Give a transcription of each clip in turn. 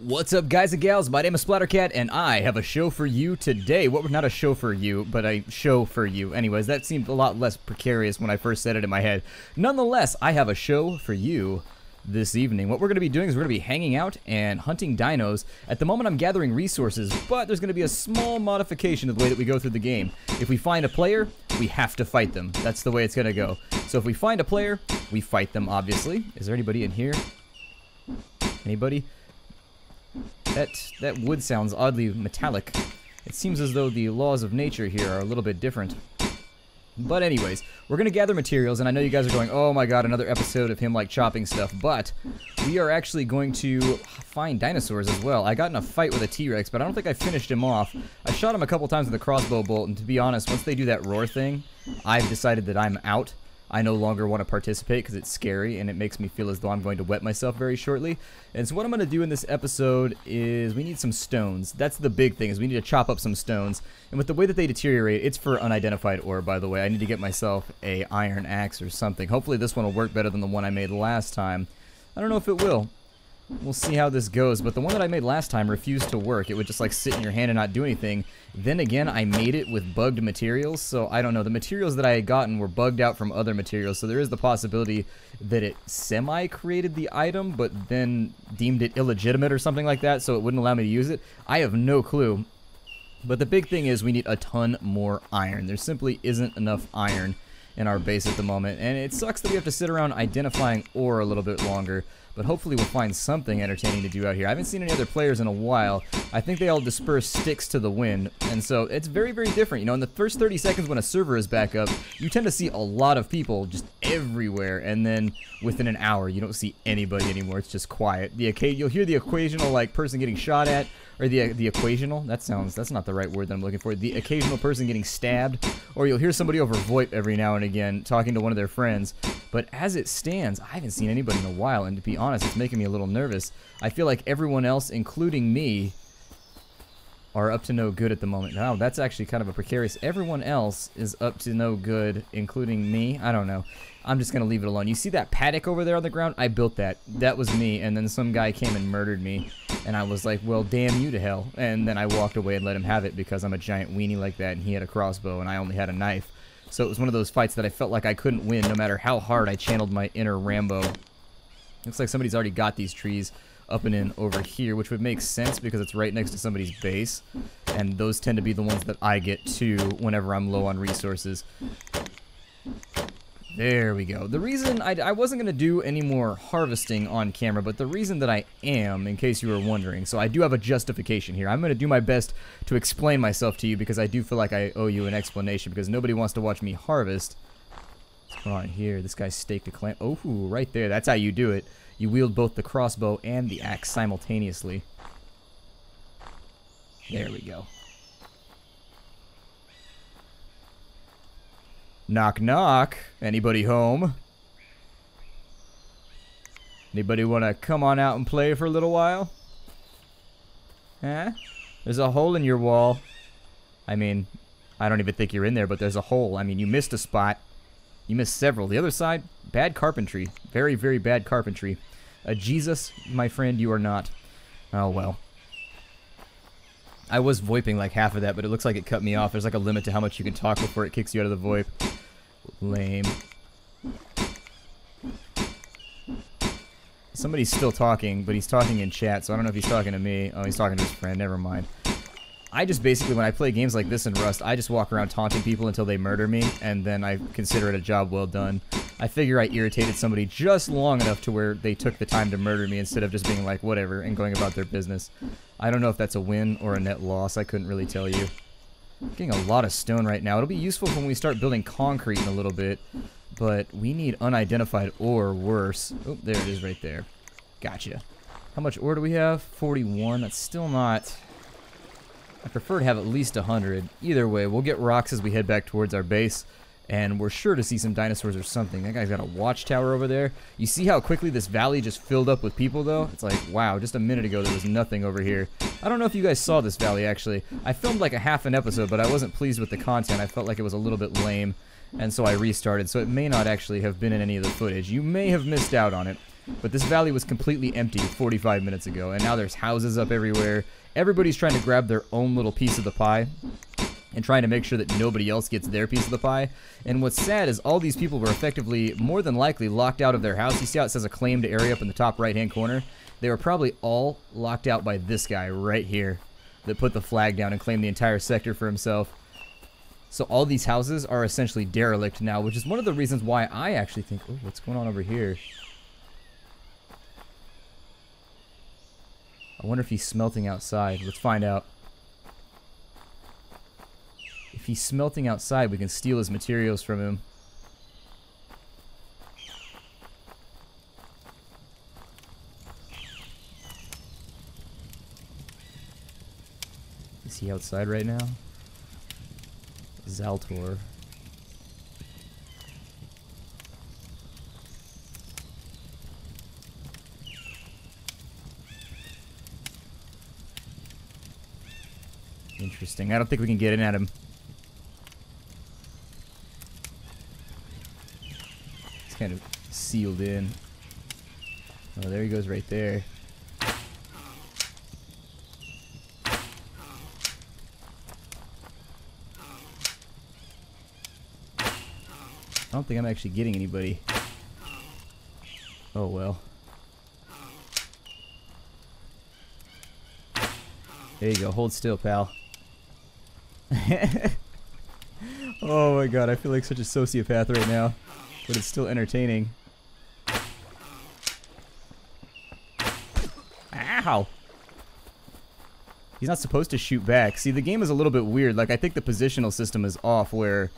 What's up, guys and gals? My name is Splattercat, and I have a show for you today. Well, not a show for you, but a show for you. Anyways, that seemed a lot less precarious when I first said it in my head. Nonetheless, I have a show for you this evening. What we're going to be doing is we're going to be hanging out and hunting dinos. At the moment, I'm gathering resources, but there's going to be a small modification to the way that we go through the game. If we find a player, we have to fight them. That's the way it's going to go. So if we find a player, we fight them, obviously. Is there anybody in here? Anybody? That wood sounds oddly metallic. It seems as though the laws of nature here are a little bit different. But anyways, we're going to gather materials, and I know you guys are going, oh my god, another episode of him like chopping stuff, but we are actually going to find dinosaurs as well. I got in a fight with a T-Rex, but I don't think I finished him off. I shot him a couple times with a crossbow bolt, and to be honest, once they do that roar thing, I've decided that I'm out. I no longer want to participate because it's scary and it makes me feel as though I'm going to wet myself very shortly. And so what I'm going to do in this episode is we need some stones. That's the big thing, is we need to chop up some stones. And with the way that they deteriorate, it's for unidentified ore, by the way. I need to get myself a iron axe or something. Hopefully this one will work better than the one I made last time. I don't know if it will. We'll see how this goes, but the one that I made last time refused to work. It would just like sit in your hand and not do anything. Then again, I made it with bugged materials, so I don't know. The materials that I had gotten were bugged out from other materials, so there is the possibility that it semi-created the item, but then deemed it illegitimate or something like that, so it wouldn't allow me to use it. I have no clue. But the big thing is we need a ton more iron. There simply isn't enough iron in our base at the moment, and it sucks that we have to sit around identifying ore a little bit longer, but hopefully we'll find something entertaining to do out here. I haven't seen any other players in a while. I think they all disperse sticks to the wind, and so it's very, very different. You know, in the first 30 seconds when a server is back up, you tend to see a lot of people just everywhere, and then within an hour, you don't see anybody anymore. It's just quiet. You'll hear the occasional, like, person getting shot at, or the occasional, that's not the right word that I'm looking for, the occasional person getting stabbed, or you'll hear somebody over VoIP every now and again talking to one of their friends. But as it stands, I haven't seen anybody in a while, and to be honest, it's making me a little nervous. I feel like everyone else, including me, are up to no good at the moment. Now, that's actually kind of a precarious. Everyone else is up to no good, including me. I don't know. I'm just going to leave it alone. You see that paddock over there on the ground? I built that. That was me, and then some guy came and murdered me. And I was like, well, damn you to hell. And then I walked away and let him have it because I'm a giant weenie like that, and he had a crossbow, and I only had a knife. So it was one of those fights that I felt like I couldn't win no matter how hard I channeled my inner Rambo. Looks like somebody's already got these trees up and in over here, which would make sense because it's right next to somebody's base. And those tend to be the ones that I get too whenever I'm low on resources. There we go. The reason I wasn't going to do any more harvesting on camera, but the reason that I am, in case you were wondering, so I do have a justification here. I'm going to do my best to explain myself to you because I do feel like I owe you an explanation because nobody wants to watch me harvest. What's going on here? This guy's staked a clamp. Oh, right there. That's how you do it. You wield both the crossbow and the axe simultaneously. There we go. Knock, knock. Anybody home? Anybody want to come on out and play for a little while? Huh? There's a hole in your wall. I mean, I don't even think you're in there, but there's a hole. I mean, you missed a spot. You missed several. The other side, bad carpentry. Very, very bad carpentry. Jesus, my friend, you are not. Oh, well. I was VoIPing like half of that, but it looks like it cut me off. There's like a limit to how much you can talk before it kicks you out of the VoIP. Lame. Somebody's still talking, but he's talking in chat, so I don't know if he's talking to me. Oh, he's talking to his friend. Never mind. I just basically, when I play games like this in Rust, I just walk around taunting people until they murder me, and then I consider it a job well done. I figure I irritated somebody just long enough to where they took the time to murder me instead of just being like, whatever, and going about their business. I don't know if that's a win or a net loss. I couldn't really tell you. I'm getting a lot of stone right now. It'll be useful when we start building concrete in a little bit, but we need unidentified ore worse. Oh, there it is right there. Gotcha. How much ore do we have? 41. That's still not... I prefer to have at least 100. Either way, we'll get rocks as we head back towards our base, and we're sure to see some dinosaurs or something. That guy's got a watchtower over there. You see how quickly this valley just filled up with people, though? It's like, wow, just a minute ago there was nothing over here. I don't know if you guys saw this valley, actually. I filmed like a half an episode, but I wasn't pleased with the content. I felt like it was a little bit lame, and so I restarted, so it may not actually have been in any of the footage. You may have missed out on it. but this valley was completely empty 45 minutes ago, and now there's houses up everywhere. Everybody's trying to grab their own little piece of the pie and trying to make sure that nobody else gets their piece of the pie. And what's sad is all these people were effectively, more than likely, locked out of their house. You see how it says a claimed area up in the top right-hand corner? They were probably all locked out by this guy right here that put the flag down and claimed the entire sector for himself. So all these houses are essentially derelict now, which is one of the reasons why I actually think, oh, what's going on over here? I wonder if he's smelting outside. Let's find out. If he's smelting outside, we can steal his materials from him. Is he outside right now? Zaltor. Interesting. I don't think we can get in at him. It's kind of sealed in. Oh, there he goes right there. I don't think I'm actually getting anybody. Oh well. There you go. Hold still, pal. Oh my god, I feel like such a sociopath right now. But it's still entertaining. Ow! He's not supposed to shoot back. See, the game is a little bit weird. Like, I think the positional system is off where,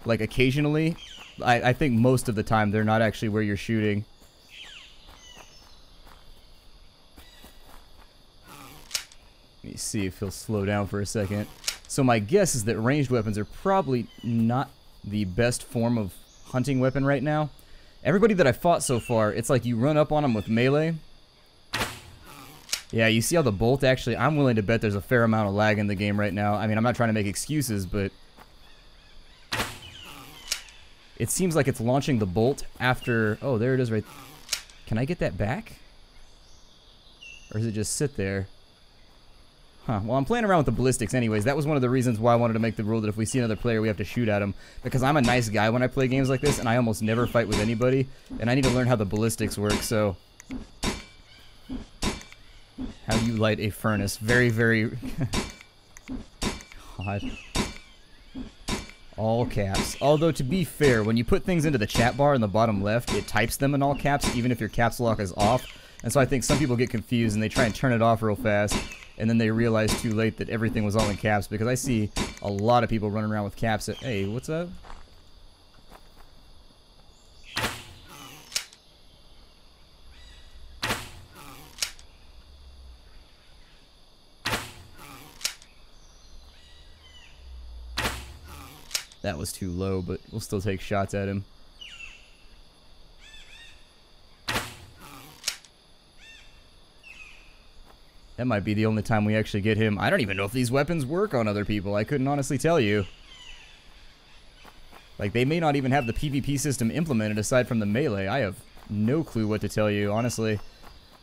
like, occasionally, I think most of the time they're not actually where you're shooting. Let me see if he'll slow down for a second. So my guess is that ranged weapons are probably not the best form of hunting weapon right now. Everybody that I fought so far, it's like you run up on them with melee. Yeah, you see how the bolt actually, I'm willing to bet there's a fair amount of lag in the game right now. I mean, I'm not trying to make excuses, but it seems like it's launching the bolt after... Oh, there it is right... Can I get that back? Or does it just sit there? Huh. Well, I'm playing around with the ballistics anyways. That was one of the reasons why I wanted to make the rule that if we see another player, we have to shoot at him. Because I'm a nice guy when I play games like this, and I almost never fight with anybody. And I need to learn how the ballistics work, so... How do you light a furnace? Very, very... God. All caps. Although, to be fair, when you put things into the chat bar in the bottom left, it types them in all caps, even if your caps lock is off. And so I think some people get confused and they try and turn it off real fast, and then they realize too late that everything was all in caps, because I see a lot of people running around with caps that, hey, what's up? That was too low, but we'll still take shots at him. That might be the only time we actually get him. I don't even know if these weapons work on other people. I couldn't honestly tell you. Like, they may not even have the PvP system implemented aside from the melee. I have no clue what to tell you, honestly.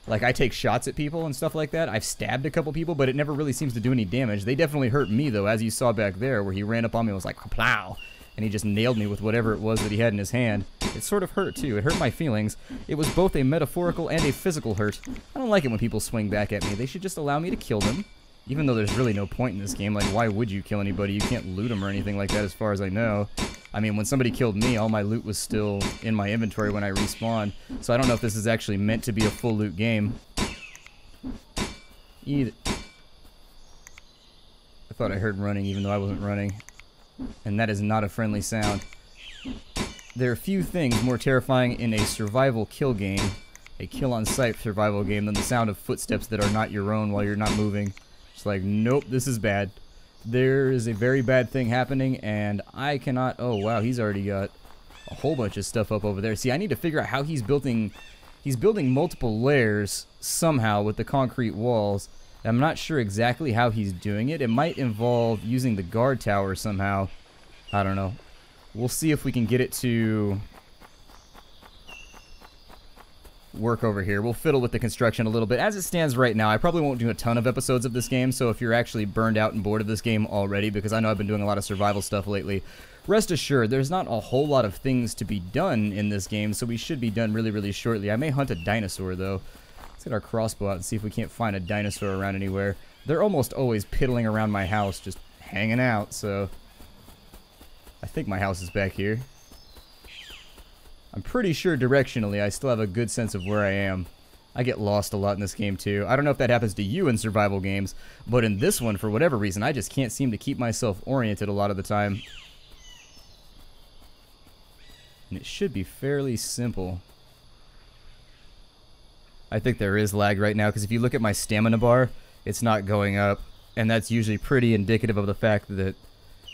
Like, I take shots at people and stuff like that. I've stabbed a couple people, but it never really seems to do any damage. They definitely hurt me, though, as you saw back there, where he ran up on me and was like, plow, and he just nailed me with whatever it was that he had in his hand. It sort of hurt, too. It hurt my feelings. It was both a metaphorical and a physical hurt. I don't like it when people swing back at me. They should just allow me to kill them, even though there's really no point in this game. Like, why would you kill anybody? You can't loot them or anything like that, as far as I know. I mean, when somebody killed me, all my loot was still in my inventory when I respawned, so I don't know if this is actually meant to be a full loot game. I thought I heard running even though I wasn't running. And that is not a friendly sound. There are few things more terrifying in a survival kill game, a kill on sight survival game, than the sound of footsteps that are not your own while you're not moving. It's like, nope, this is bad. There is a very bad thing happening and I cannot... Oh wow, he's already got a whole bunch of stuff up over there. See, I need to figure out how he's building multiple layers somehow with the concrete walls. I'm not sure exactly how he's doing it. It might involve using the guard tower somehow. I don't know. We'll see if we can get it to... work over here. We'll fiddle with the construction a little bit. As it stands right now, I probably won't do a ton of episodes of this game, so if you're actually burned out and bored of this game already, because I know I've been doing a lot of survival stuff lately, rest assured, there's not a whole lot of things to be done in this game, so we should be done really, really shortly. I may hunt a dinosaur, though. Let's get our crossbow out and see if we can't find a dinosaur around anywhere. They're almost always piddling around my house, just hanging out, so I think my house is back here. I'm pretty sure directionally I still have a good sense of where I am. I get lost a lot in this game too. I don't know if that happens to you in survival games, but in this one, for whatever reason, I just can't seem to keep myself oriented a lot of the time. And it should be fairly simple. I think there is lag right now, because if you look at my stamina bar, it's not going up. And that's usually pretty indicative of the fact that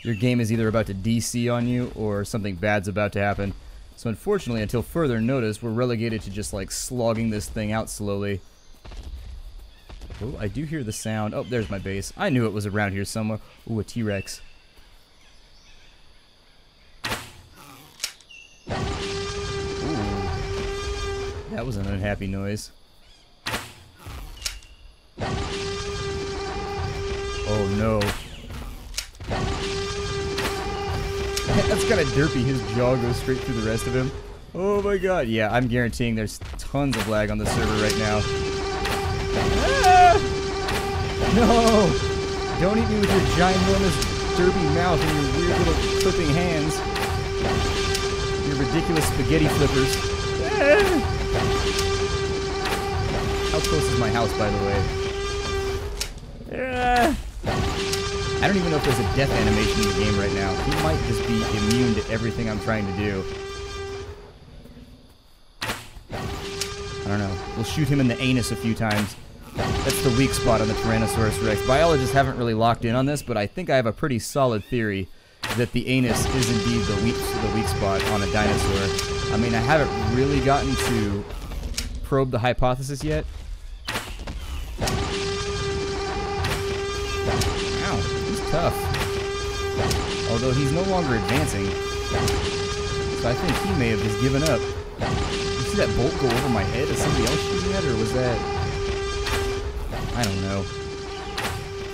your game is either about to DC on you or something bad's about to happen. So unfortunately, until further notice, we're relegated to just like slogging this thing out slowly. Oh, I do hear the sound. Oh, there's my base. I knew it was around here somewhere. Ooh, a T-Rex. Ooh. That was an unhappy noise. Oh no. That's kind of derpy. His jaw goes straight through the rest of him. Oh my god. Yeah, I'm guaranteeing there's tons of lag on the server right now. Ah! No! Don't eat me with your ginormous derpy mouth and your weird little clipping hands. Your ridiculous spaghetti flippers. Ah! How close is my house, by the way? Ah! I don't even know if there's a death animation in the game right now. He might just be immune to everything I'm trying to do. I don't know. We'll shoot him in the anus a few times. That's the weak spot on the Tyrannosaurus Rex. Biologists haven't really locked in on this, but I think I have a pretty solid theory that the anus is indeed the weak spot on a dinosaur. I mean, I haven't really gotten to probe the hypothesis yet. Tough. Although he's no longer advancing. So I think he may have just given up. You see that bolt go over my head? Is somebody else shooting at it, or was that... I don't know.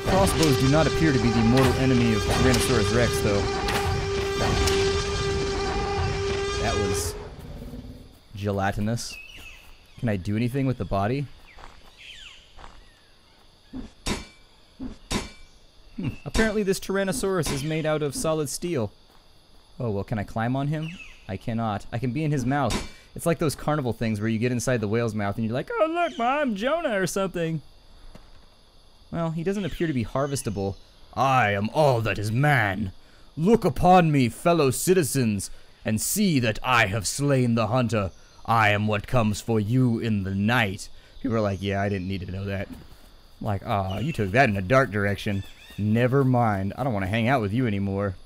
Crossbows do not appear to be the mortal enemy of Tyrannosaurus Rex, though. That was... gelatinous. Can I do anything with the body? Apparently this Tyrannosaurus is made out of solid steel. Oh, well, can I climb on him? I cannot. I can be in his mouth. It's like those carnival things where you get inside the whale's mouth and you're like, oh, look, I'm Jonah or something. Well, he doesn't appear to be harvestable. I am all that is man. Look upon me, fellow citizens, and see that I have slain the hunter. I am what comes for you in the night. People are like, yeah, I didn't need to know that. I'm like, ah, you took that in a dark direction. Never mind. I don't want to hang out with you anymore.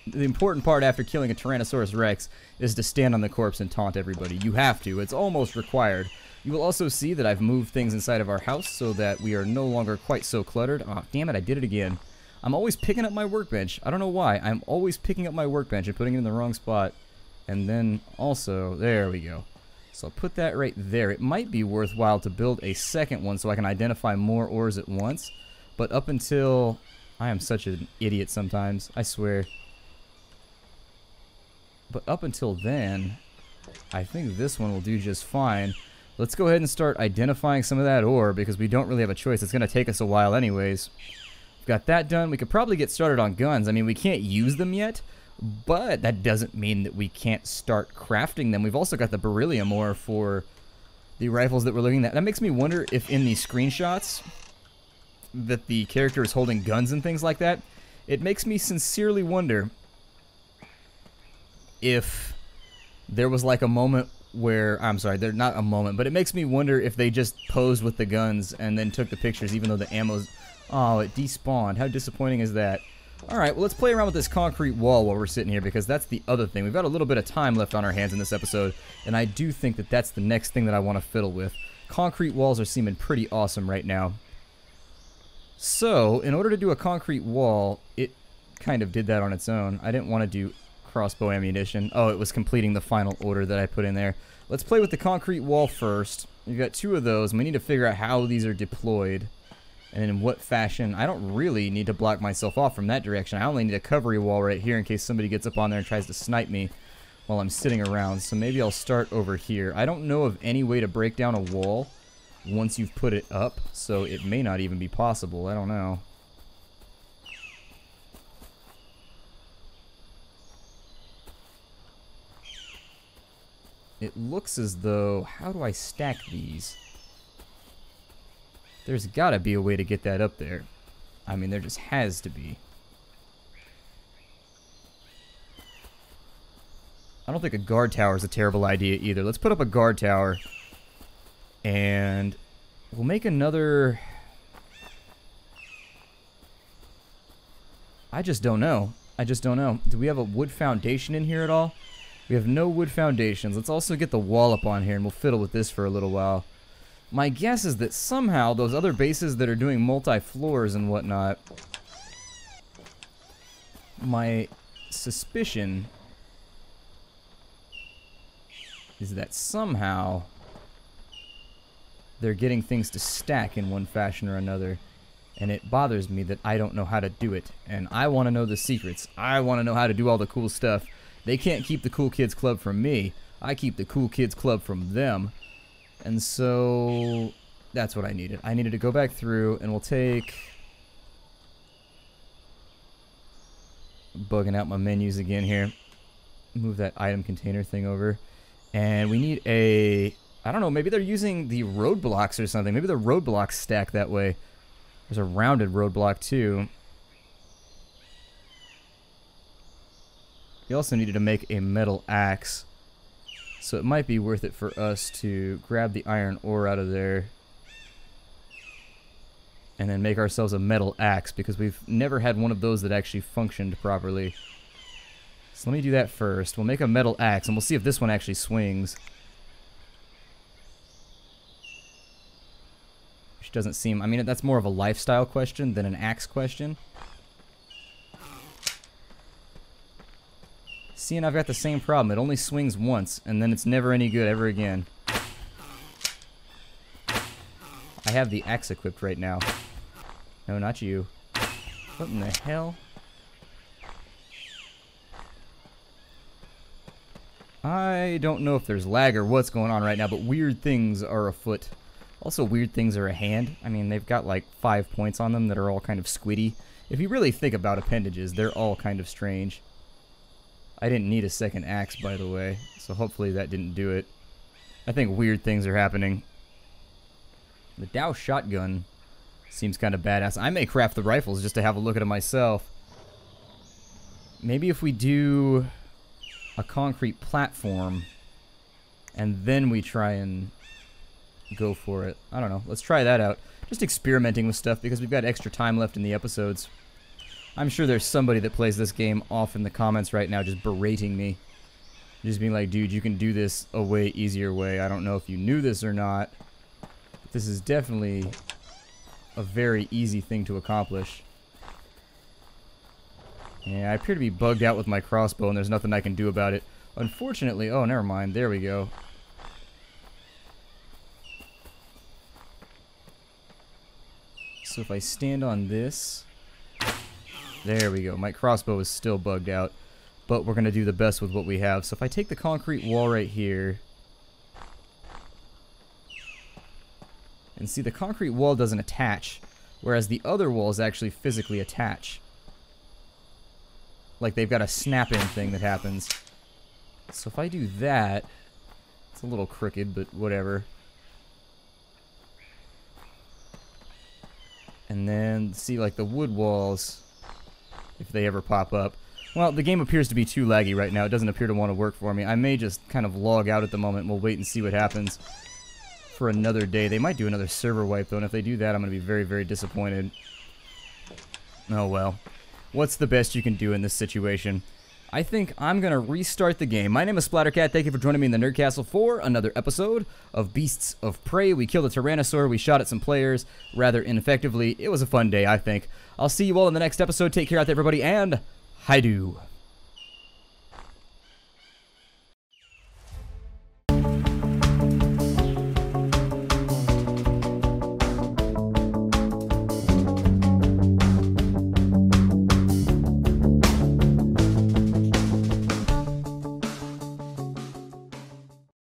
The important part after killing a Tyrannosaurus Rex is to stand on the corpse and taunt everybody. You have to. It's almost required. You will also see that I've moved things inside of our house so that we are no longer quite so cluttered. Oh, damn it, I did it again. I'm always picking up my workbench. I don't know why. I'm always picking up my workbench and putting it in the wrong spot. And then also, there we go. So I'll put that right there. It might be worthwhile to build a second one so I can identify more ores at once. But up until... I am such an idiot sometimes, I swear. But up until then, I think this one will do just fine. Let's go ahead and start identifying some of that ore, because we don't really have a choice. It's going to take us a while anyways. We've got that done. We could probably get started on guns. I mean, we can't use them yet, but that doesn't mean that we can't start crafting them. We've also got the beryllium ore for the rifles that we're looking at. That makes me wonder if in these screenshots that the character is holding guns and things like that, it makes me sincerely wonder if there was like a moment where, I'm sorry, they're not a moment, but it makes me wonder if they just posed with the guns and then took the pictures even though the ammo's, oh, it despawned. How disappointing is that? Alright, well, let's play around with this concrete wall while we're sitting here, because that's the other thing. We've got a little bit of time left on our hands in this episode, and I do think that that's the next thing that I want to fiddle with. Concrete walls are seeming pretty awesome right now. So, in order to do a concrete wall, it kind of did that on its own. I didn't want to do crossbow ammunition. Oh, it was completing the final order that I put in there. Let's play with the concrete wall first. We've got 2 of those, and we need to figure out how these are deployed and in what fashion. I don't really need to block myself off from that direction. I only need a covery wall right here in case somebody gets up on there and tries to snipe me while I'm sitting around. So maybe I'll start over here. I don't know of any way to break down a wall once you've put it up, so it may not even be possible. I don't know. It looks as though... How do I stack these? There's gotta be a way to get that up there. I mean, there just has to be. I don't think a guard tower is a terrible idea either. Let's put up a guard tower. And we'll make another... I just don't know. I just don't know. Do we have a wood foundation in here at all? We have no wood foundations. Let's also get the wall up on here, and we'll fiddle with this for a little while. My guess is that somehow those other bases that are doing multi-floors and whatnot... My suspicion is that somehow they're getting things to stack in one fashion or another. And it bothers me that I don't know how to do it. And I want to know the secrets. I want to know how to do all the cool stuff. They can't keep the Cool Kids Club from me. I keep the Cool Kids Club from them. And so that's what I needed. I needed to go back through, and we'll take... Bugging out my menus again here. Move that item container thing over. And we need a... I don't know, maybe they're using the roadblocks or something. Maybe the roadblocks stack that way. There's a rounded roadblock too. We also needed to make a metal axe. So it might be worth it for us to grab the iron ore out of there and then make ourselves a metal axe, because we've never had one of those that actually functioned properly. So let me do that first. We'll make a metal axe, and we'll see if this one actually swings. Which doesn't seem... I mean, that's more of a lifestyle question than an axe question. See, and I've got the same problem. It only swings once, and then it's never any good ever again. I have the axe equipped right now. No, not you. What in the hell? I don't know if there's lag or what's going on right now, but weird things are afoot. Also, weird things are a hand. I mean, they've got like 5 points on them that are all kind of squiddy. If you really think about appendages, they're all kind of strange. I didn't need a second axe, by the way, so hopefully that didn't do it. I think weird things are happening. The Dow shotgun seems kind of badass. I may craft the rifles just to have a look at it myself. Maybe if we do a concrete platform and then we try and go for it. I don't know. Let's try that out. Just experimenting with stuff because we've got extra time left in the episodes. I'm sure there's somebody that plays this game off in the comments right now just berating me. Just being like, dude, you can do this a way easier way. I don't know if you knew this or not, but this is definitely a very easy thing to accomplish. Yeah, I appear to be bugged out with my crossbow, and there's nothing I can do about it. Unfortunately, oh, never mind. There we go. So if I stand on this... There we go. My crossbow is still bugged out, but we're going to do the best with what we have. So if I take the concrete wall right here, and see, the concrete wall doesn't attach, whereas the other walls actually physically attach. Like they've got a snap-in thing that happens. So if I do that, it's a little crooked, but whatever. And then, see, like the wood walls... if they ever pop up. Well, the game appears to be too laggy right now. It doesn't appear to want to work for me. I may just kind of log out at the moment, and we'll wait and see what happens for another day. They might do another server wipe, though, and if they do that, I'm going to be very, very disappointed. Oh, well. What's the best you can do in this situation? I think I'm going to restart the game. My name is Splattercat. Thank you for joining me in the Nerd Castle for another episode of Beasts of Prey. We killed a Tyrannosaur. We shot at some players rather ineffectively. It was a fun day, I think. I'll see you all in the next episode. Take care out there, everybody, and hi-do.